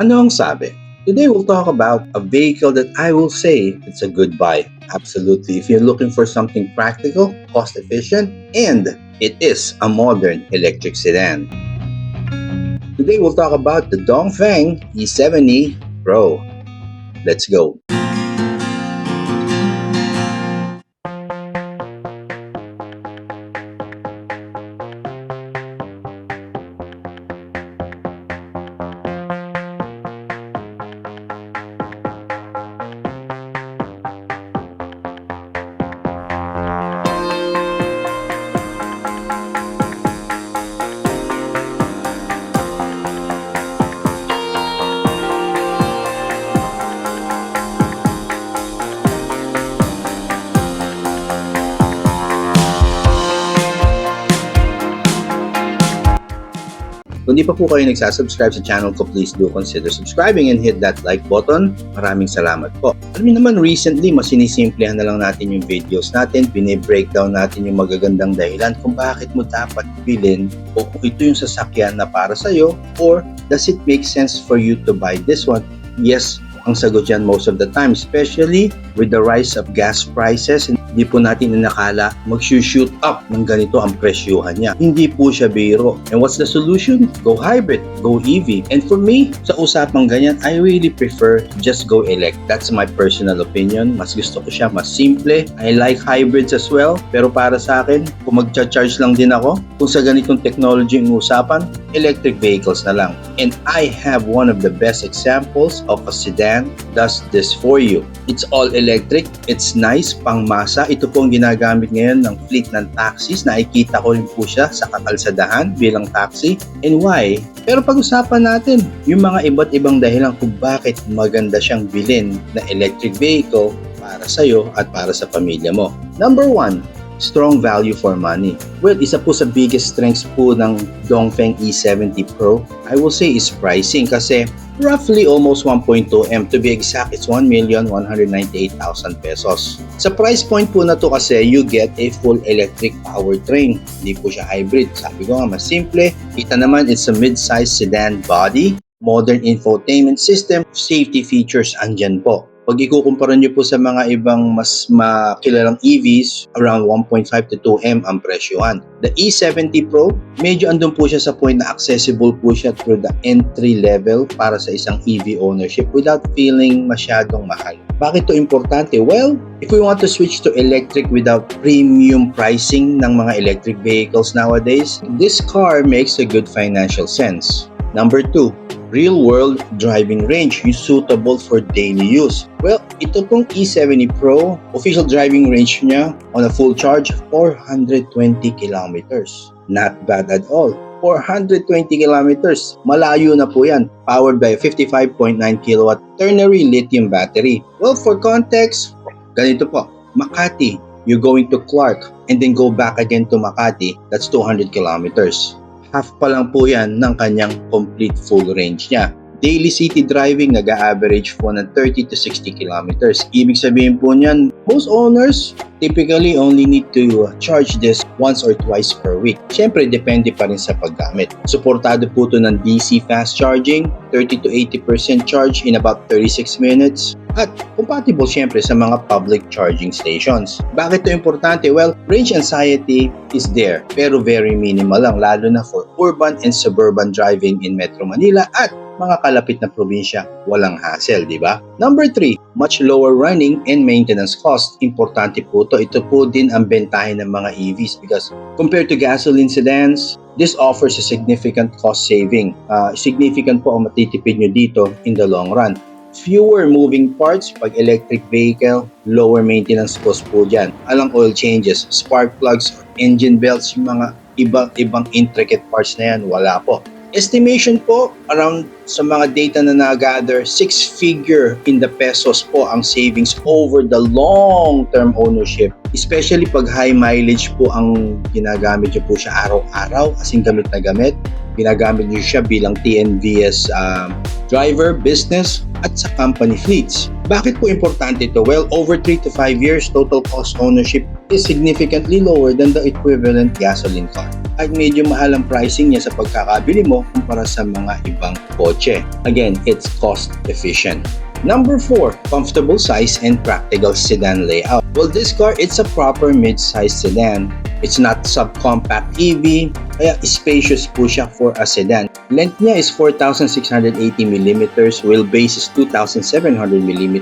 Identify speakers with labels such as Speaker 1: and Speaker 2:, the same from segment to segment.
Speaker 1: Ano ang sabi? Today we'll talk about a vehicle that I will say it's a good buy. Absolutely. If you're looking for something practical, cost efficient, and it is a modern electric sedan. Today we'll talk about the Dongfeng E70 Pro. Let's go. Kung di pa po kayo nagsasubscribe sa channel ko, please do consider subscribing and hit that like button. Maraming salamat po. Alam niyo naman, recently, mas sinisimplihan na lang natin yung videos natin. Bine-breakdown natin yung magagandang dahilan kung bakit mo dapat bilhin o kung ito yung sasakyan na para sa'yo, or does it make sense for you to buy this one? Yes, ang sagot dyan most of the time, especially with the rise of gas prices. Hindi po natin inakala mag-shoot up ng ganito ang presyuhan niya. Hindi po siya biro. And what's the solution? Go hybrid, go EV. And for me, sa usapang ganyan, I really prefer just go elect. That's my personal opinion. Mas gusto ko siya, mas simple. I like hybrids as well. Pero para sa akin, kung mag-charge lang din ako, kung sa ganitong technology yung usapan, electric vehicles na lang. And I have one of the best examples of a sedan does this for you. It's all electric. It's nice, pangmasa. Ito po ang ginagamit ngayon ng fleet ng taxis. Nakikita ko rin po siya sa kakalsadahan bilang taxi. And why? Pero pag-usapan natin yung mga iba't ibang dahilan kung bakit maganda siyang bilhin na electric vehicle para sa'yo at para sa pamilya mo. Number 1, strong value for money. Well, isa po sa biggest strengths po ng Dongfeng E70 Pro, I will say, is pricing, kasi roughly almost 1.2 M. To be exact, it's 1,198,000 pesos. Sa price point po na to kasi, you get a full electric powertrain. Hindi po siya hybrid. Sabi ko nga, mas simple. Kita naman, it's a mid-size sedan body, modern infotainment system, safety features andyan po. Pag ikukumpara nyo po sa mga ibang mas makilalang EVs, around 1.5 to 2 M ang presyohan. The E70 Pro, medyo andun po siya sa point na accessible po siya through the entry level para sa isang EV ownership without feeling masyadong mahal. Bakit to importante? Well, if we want to switch to electric without premium pricing ng mga electric vehicles nowadays, this car makes a good financial sense. Number 2, real-world driving range is suitable for daily use. Well, ito pong E70 Pro, official driving range niya on a full charge, 420 kilometers. Not bad at all. 420 kilometers. Malayo na po yan. Powered by a 55.9 kilowatt ternary lithium battery. Well, for context, ganito po. Makati, you're going to Clark and then go back again to Makati. That's 200 kilometers. Half pa lang po yan ng kanyang complete full range niya. Daily city driving, nag-average po ng 30 to 60 kilometers. Ibig sabihin po niyan, most owners typically only need to charge this once or twice per week. Siyempre, depende pa rin sa paggamit. Suportado po ito ng DC fast charging, 30 to 80% charge in about 36 minutes. At compatible siyempre sa mga public charging stations. Bakit ito importante? Well, range anxiety is there, pero very minimal lang, lalo na for urban and suburban driving in Metro Manila at mga kalapit na probinsya, walang hassle, di ba? Number 3, much lower running and maintenance cost. Importante po ito. Ito po din ang bentahe ng mga EVs because compared to gasoline sedans, this offers a significant cost saving. Significant po ang matitipid nyo dito in the long run. Fewer moving parts pag electric vehicle, lower maintenance cost po dyan. Alang oil changes, spark plugs, engine belts, yung mga ibang intricate parts na yan, wala po. Estimation po, around sa mga data na na-gather, 6-figure in the pesos po ang savings over the long-term ownership. Especially pag high mileage po ang ginagamit nyo po siya araw-araw, as in gamit na gamit. Ginagamit nyo siya bilang TNVS driver, business, at sa company fleets. Bakit po importante ito? Well, over 3 to 5 years, total cost ownership is significantly lower than the equivalent gasoline car. Kahit medyo mahal ang pricing niya sa pagkakabili mo kumpara sa mga ibang kotse. Again, it's cost efficient. Number 4, comfortable size and practical sedan layout. Well, this car, it's a proper mid-size sedan. It's not subcompact EV, kaya spacious po siya for a sedan. Length niya is 4,680mm, wheelbase is 2,700mm,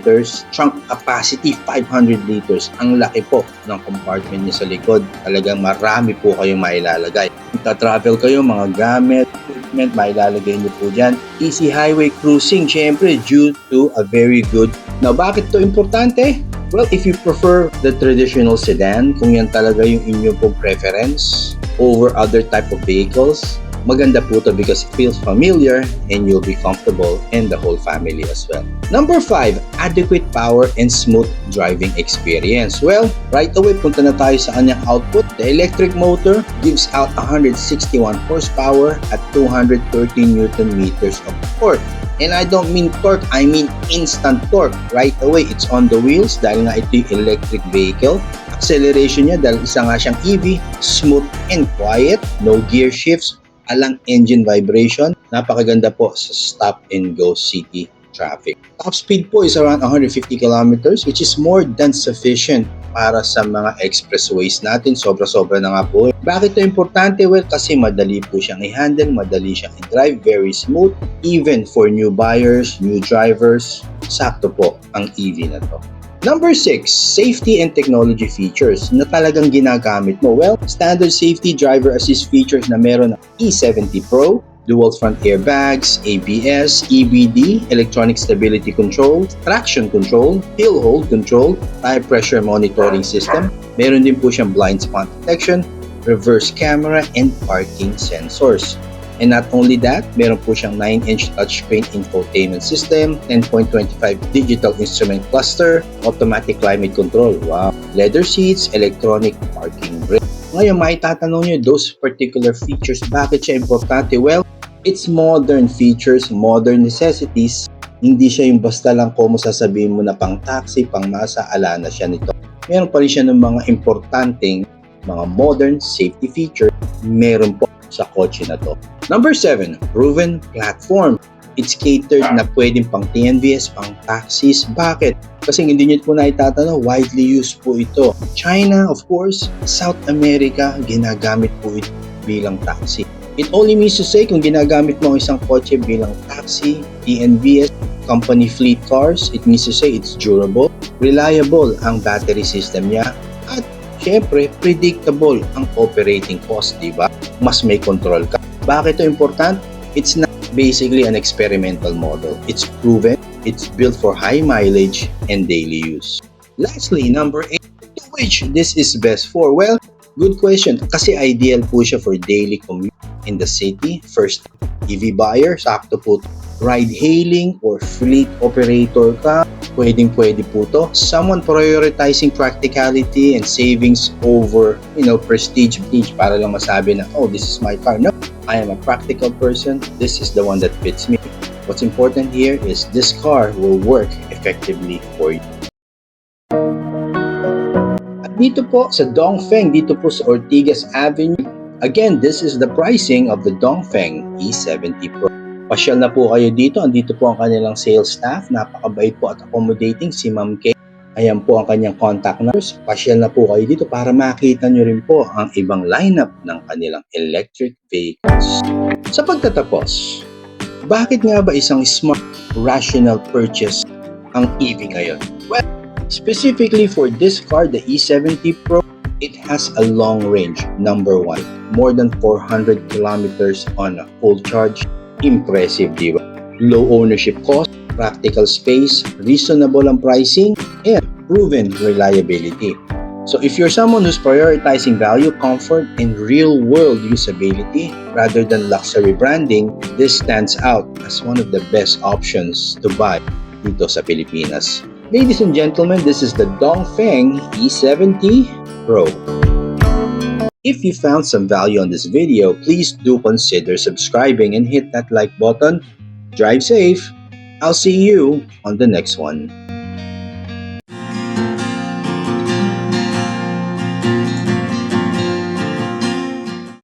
Speaker 1: trunk capacity 500 liters. Ang laki po ng compartment niya sa likod. Talagang marami po kayong mailalagay. Travel kayo, mga gamit, equipment, mailalagay niyo po dyan. Easy highway cruising, syempre, due to a very good. Now, bakit to importante? Well, if you prefer the traditional sedan, kung yan talaga yung inyong pong preference over other type of vehicles, maganda po to because it feels familiar and you'll be comfortable and the whole family as well. Number 5, adequate power and smooth driving experience. Well, right away, punta na tayo sa kanyang output. The electric motor gives out 161 horsepower at 230 Newton meters of torque. And I don't mean torque, I mean instant torque. Right away, it's on the wheels dahil nga ito yung electric vehicle. Acceleration niya dahil isa nga siyang EV, smooth and quiet, no gear shifts, alang engine vibration. Napakaganda po sa stop and go city traffic. Top speed po is around 150 kilometers, which is more than sufficient para sa mga expressways natin. Sobra-sobra na nga po. Bakit ito importante? Well, kasi madali po siyang i-handle, madali siyang i-drive, very smooth. Even for new buyers, new drivers, sakto po ang EV na to. Number 6, safety and technology features na talagang ginagamit mo. Well, standard safety driver assist features na meron ng E70 Pro, dual front airbags, ABS, EBD, electronic stability control, traction control, hill hold control, tire pressure monitoring system. Meron din po siyang blind spot detection, reverse camera, and parking sensors. And not only that, meron po siyang 9-inch touchscreen infotainment system, 10.25 digital instrument cluster, automatic climate control, wow, leather seats, electronic parking brake. Ngayon, maitatanong nyo those particular features, bakit siya importante? Well, it's modern features, modern necessities. Hindi siya yung basta lang kung sasabihin mo na pang taxi, pang masa, ala na siya nito. Meron pa rin siya ng mga importanteng mga modern safety features, meron po sa kotse na to. Number 7, proven platform. It's catered na pwedeng pang TNVS, pang taxis. Bakit? Kasi hindi nyo po na itatanong, widely used po ito. China, of course, South America, ginagamit po ito bilang taxi. It only means to say kung ginagamit mo ang isang kotse bilang taxi, TNVS, company fleet cars, it means to say it's durable, reliable ang battery system niya, at syempre, predictable ang operating cost, di ba? Mas may control ka. Bakit ito important? It's not basically an experimental model. It's proven, it's built for high mileage and daily use. Lastly, number 8, to which this is best for? Well, good question. Kasi ideal po siya for daily commute in the city. First, EV buyer, sakto po. Ride-hailing or fleet operator ka, pwedeng-pwede po to. Someone prioritizing practicality and savings over, prestige para lang masabi na, oh, this is my car. No, I am a practical person. This is the one that fits me. What's important here is this car will work effectively for you. At dito po sa Dongfeng, dito po sa Ortigas Avenue, again, this is the pricing of the Dongfeng E70 Pro. Pasyal na po kayo dito. Andito po ang kanilang sales staff. Napakabait po at accommodating si Ma'am Kay. Ayan po ang kanyang contact numbers. Pasyal na po kayo dito para makita nyo rin po ang ibang lineup ng kanilang electric vehicles. Sa pagtatapos, bakit nga ba isang smart, rational purchase ang EV ngayon? Well, specifically for this car, the E70 Pro, it has a long range. Number 1, more than 400 kilometers on a full charge. Impressive, di ba? Low ownership cost, practical space, reasonable ang pricing, and proven reliability. So if you're someone who's prioritizing value, comfort, and real-world usability rather than luxury branding, this stands out as one of the best options to buy dito sa Pilipinas. Ladies and gentlemen, this is the Dongfeng E70 Pro. If you found some value on this video, please do consider subscribing and hit that like button. Drive safe. I'll see you on the next one.